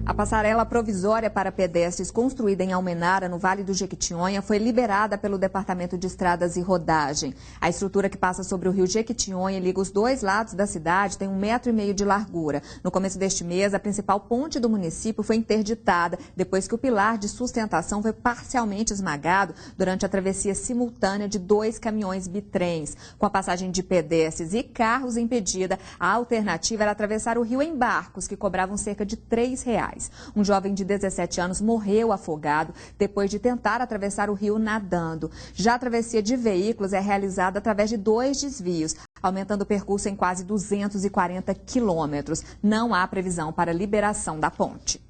A passarela provisória para pedestres construída em Almenara, no Vale do Jequitinhonha, foi liberada pelo Departamento de Estradas e Rodagem. A estrutura que passa sobre o rio Jequitinhonha e liga os dois lados da cidade tem 1,5 metro de largura. No começo deste mês, a principal ponte do município foi interditada, depois que o pilar de sustentação foi parcialmente esmagado durante a travessia simultânea de 2 caminhões bitrens. Com a passagem de pedestres e carros impedida, a alternativa era atravessar o rio em barcos, que cobravam cerca de R$3. Um jovem de 17 anos morreu afogado depois de tentar atravessar o rio nadando. Já a travessia de veículos é realizada através de 2 desvios, aumentando o percurso em quase 240 quilômetros. Não há previsão para liberação da ponte.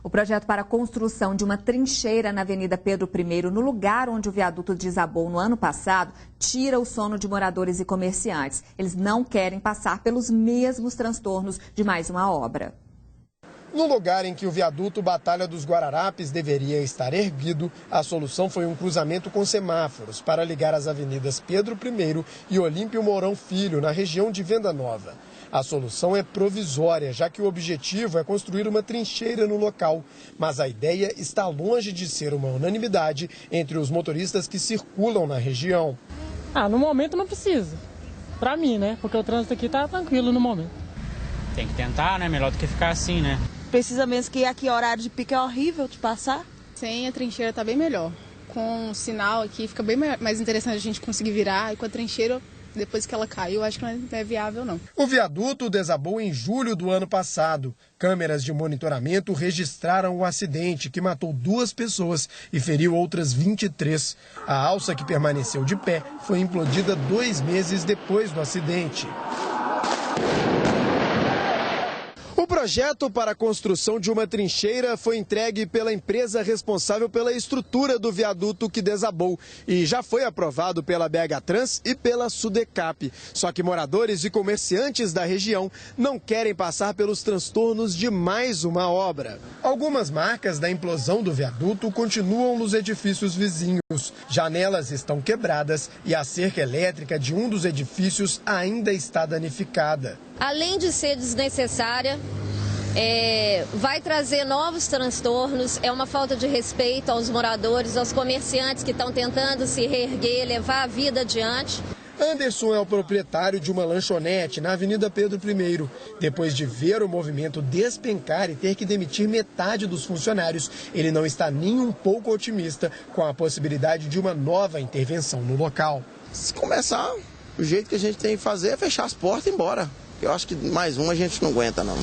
O projeto para a construção de uma trincheira na Avenida Pedro I, no lugar onde o viaduto desabou no ano passado, tira o sono de moradores e comerciantes. Eles não querem passar pelos mesmos transtornos de mais uma obra. No lugar em que o viaduto Batalha dos Guararapes deveria estar erguido, a solução foi um cruzamento com semáforos para ligar as avenidas Pedro I e Olímpio Mourão Filho, na região de Venda Nova. A solução é provisória, já que o objetivo é construir uma trincheira no local. Mas a ideia está longe de ser uma unanimidade entre os motoristas que circulam na região. No momento não precisa. Para mim, né? Porque o trânsito aqui está tranquilo no momento. Tem que tentar, né? Melhor do que ficar assim, né? Precisa mesmo, que aqui horário de pico é horrível de passar. Sem a trincheira tá bem melhor. Com o sinal aqui fica bem mais interessante a gente conseguir virar. E com a trincheira, depois que ela caiu, acho que não é viável não. O viaduto desabou em julho do ano passado. Câmeras de monitoramento registraram o acidente, que matou 2 pessoas e feriu outras 23. A alça, que permaneceu de pé, foi implodida 2 meses depois do acidente. O projeto para a construção de uma trincheira foi entregue pela empresa responsável pela estrutura do viaduto que desabou e já foi aprovado pela BH Trans e pela Sudecap. Só que moradores e comerciantes da região não querem passar pelos transtornos de mais uma obra. Algumas marcas da implosão do viaduto continuam nos edifícios vizinhos. Janelas estão quebradas e a cerca elétrica de um dos edifícios ainda está danificada. Além de ser desnecessária, vai trazer novos transtornos, é uma falta de respeito aos moradores, aos comerciantes que estão tentando se reerguer, levar a vida adiante. Anderson é o proprietário de uma lanchonete na Avenida Pedro I. Depois de ver o movimento despencar e ter que demitir metade dos funcionários, ele não está nem um pouco otimista com a possibilidade de uma nova intervenção no local. Se começar, o jeito que a gente tem que fazer é fechar as portas e ir embora. Eu acho que mais uma a gente não aguenta, não.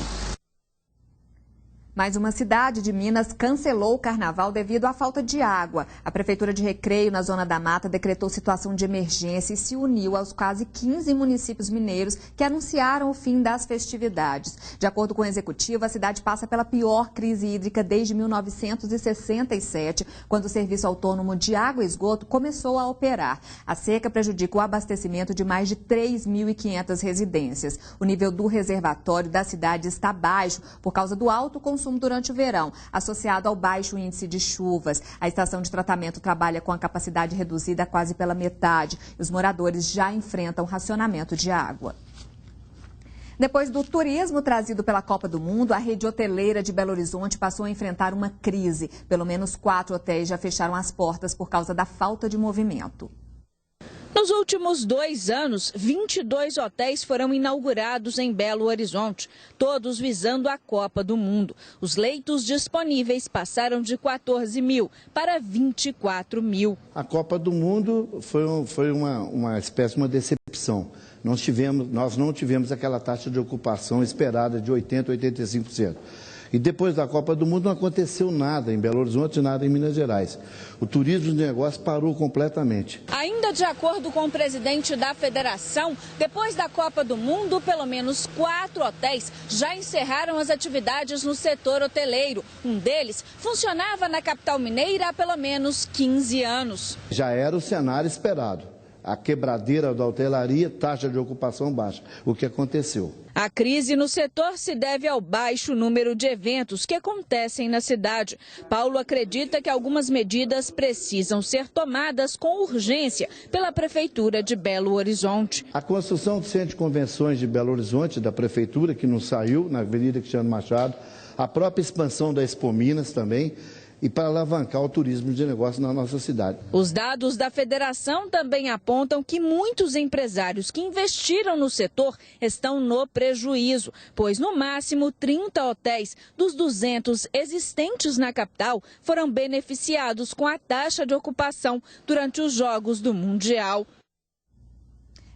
Mais uma cidade de Minas cancelou o carnaval devido à falta de água. A Prefeitura de Recreio, na Zona da Mata, decretou situação de emergência e se uniu aos quase 15 municípios mineiros que anunciaram o fim das festividades. De acordo com o Executivo, a cidade passa pela pior crise hídrica desde 1967, quando o Serviço Autônomo de Água e Esgoto começou a operar. A seca prejudica o abastecimento de mais de 3.500 residências. O nível do reservatório da cidade está baixo por causa do alto consumo durante o verão, associado ao baixo índice de chuvas. A estação de tratamento trabalha com a capacidade reduzida quase pela metade e os moradores já enfrentam racionamento de água. Depois do turismo trazido pela Copa do Mundo, a rede hoteleira de Belo Horizonte passou a enfrentar uma crise. Pelo menos 4 hotéis já fecharam as portas por causa da falta de movimento. Nos últimos 2 anos, 22 hotéis foram inaugurados em Belo Horizonte, todos visando a Copa do Mundo. Os leitos disponíveis passaram de 14 mil para 24 mil. A Copa do Mundo foi uma espécie de uma decepção. Nós não tivemos aquela taxa de ocupação esperada de 80% a 85%. E depois da Copa do Mundo não aconteceu nada em Belo Horizonte, nada em Minas Gerais. O turismo de negócio parou completamente. Ainda de acordo com o presidente da federação, depois da Copa do Mundo, pelo menos 4 hotéis já encerraram as atividades no setor hoteleiro. Um deles funcionava na capital mineira há pelo menos 15 anos. Já era o cenário esperado. a quebradeira da hotelaria, taxa de ocupação baixa, o que aconteceu. A crise no setor se deve ao baixo número de eventos que acontecem na cidade. Paulo acredita que algumas medidas precisam ser tomadas com urgência pela Prefeitura de Belo Horizonte. A construção do Centro de Convenções de Belo Horizonte, da Prefeitura, que não saiu, na Avenida Cristiano Machado, a própria expansão da Expo Minas também, e para alavancar o turismo de negócio na nossa cidade. Os dados da federação também apontam que muitos empresários que investiram no setor estão no prejuízo, pois no máximo 30 hotéis dos 200 existentes na capital foram beneficiados com a taxa de ocupação durante os Jogos do Mundial.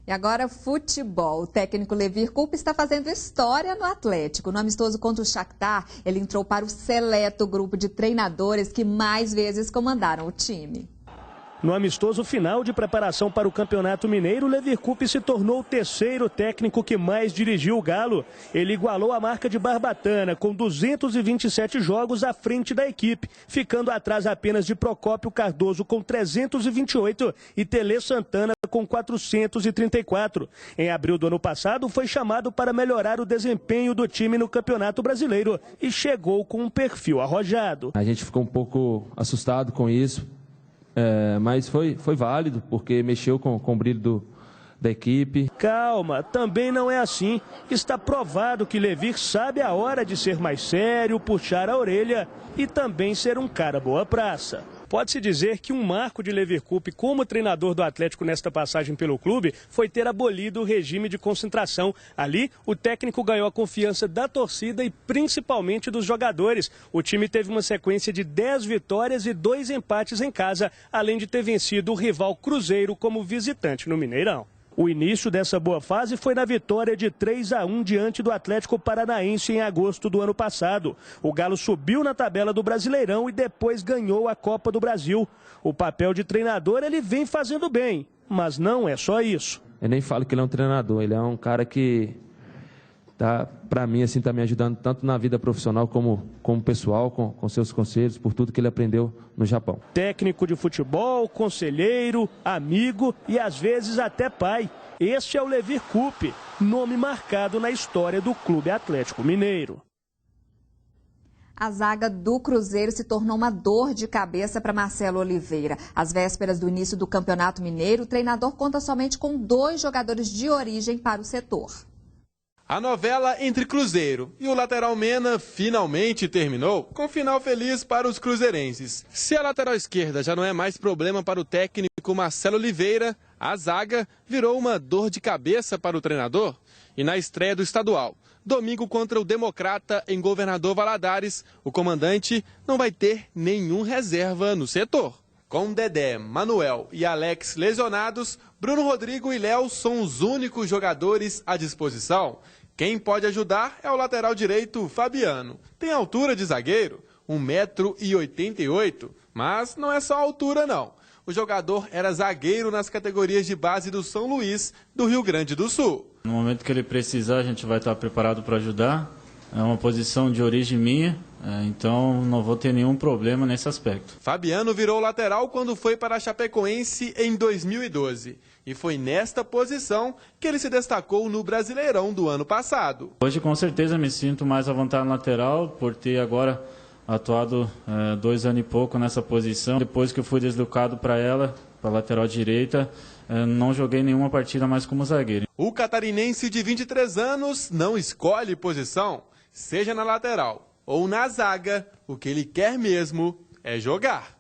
E agora, futebol. O técnico Levir Coupe está fazendo história no Atlético. No amistoso contra o Shakhtar, ele entrou para o seleto grupo de treinadores que mais vezes comandaram o time. No amistoso final de preparação para o Campeonato Mineiro, Levir Coupe se tornou o terceiro técnico que mais dirigiu o Galo. Ele igualou a marca de Barbatana, com 227 jogos à frente da equipe, ficando atrás apenas de Procópio Cardoso, com 328, e Tele Santana, com 434. Em abril do ano passado, foi chamado para melhorar o desempenho do time no Campeonato Brasileiro e chegou com um perfil arrojado. A gente ficou um pouco assustado com isso. Mas foi válido, porque mexeu com o brilho da equipe. Calma, também não é assim. Está provado que Levir sabe a hora de ser mais sério, puxar a orelha e também ser um cara boa praça. Pode-se dizer que um marco de Levir Coupe como treinador do Atlético nesta passagem pelo clube foi ter abolido o regime de concentração. Ali, o técnico ganhou a confiança da torcida e principalmente dos jogadores. O time teve uma sequência de 10 vitórias e 2 empates em casa, além de ter vencido o rival Cruzeiro como visitante no Mineirão. O início dessa boa fase foi na vitória de 3-1 diante do Atlético Paranaense em agosto do ano passado. O Galo subiu na tabela do Brasileirão e depois ganhou a Copa do Brasil. O papel de treinador ele vem fazendo bem, mas não é só isso. Eu nem falo que ele é um treinador, ele é um cara que para mim, assim, está me ajudando tanto na vida profissional como pessoal, com seus conselhos, por tudo que ele aprendeu no Japão. Técnico de futebol, conselheiro, amigo e às vezes até pai. Este é o Levir Coupe, nome marcado na história do Clube Atlético Mineiro. A zaga do Cruzeiro se tornou uma dor de cabeça para Marcelo Oliveira. Às vésperas do início do Campeonato Mineiro, o treinador conta somente com 2 jogadores de origem para o setor. A novela entre Cruzeiro e o lateral Mena finalmente terminou, com final feliz para os cruzeirenses. Se a lateral esquerda já não é mais problema para o técnico Marcelo Oliveira, a zaga virou uma dor de cabeça para o treinador. E na estreia do estadual, domingo contra o Democrata em Governador Valadares, o comandante não vai ter nenhum reserva no setor. Com Dedé, Manuel e Alex lesionados, Bruno Rodrigo e Léo são os únicos jogadores à disposição. Quem pode ajudar é o lateral direito Fabiano. Tem altura de zagueiro, 1,88 m, mas não é só a altura não. O jogador era zagueiro nas categorias de base do São Luís, do Rio Grande do Sul. No momento que ele precisar, a gente vai estar preparado para ajudar. É uma posição de origem minha, então não vou ter nenhum problema nesse aspecto. Fabiano virou lateral quando foi para a Chapecoense em 2012. E foi nesta posição que ele se destacou no Brasileirão do ano passado. Hoje, com certeza, me sinto mais à vontade na lateral, por ter agora atuado 2 anos e pouco nessa posição. Depois que eu fui deslocado para ela, para a lateral direita, não joguei nenhuma partida mais como zagueiro. O catarinense de 23 anos não escolhe posição, seja na lateral ou na zaga, o que ele quer mesmo é jogar.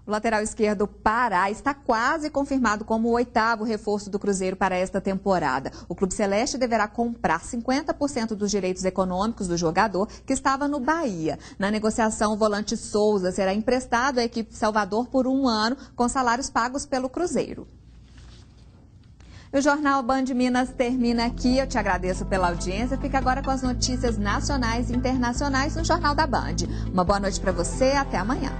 O lateral esquerdo Pará está quase confirmado como o 8º reforço do Cruzeiro para esta temporada. O Clube Celeste deverá comprar 50% dos direitos econômicos do jogador, que estava no Bahia. Na negociação, o volante Souza será emprestado à equipe de Salvador por 1 ano, com salários pagos pelo Cruzeiro. O Jornal Band Minas termina aqui. Eu te agradeço pela audiência. Fica agora com as notícias nacionais e internacionais no Jornal da Band. Uma boa noite para você. Até amanhã.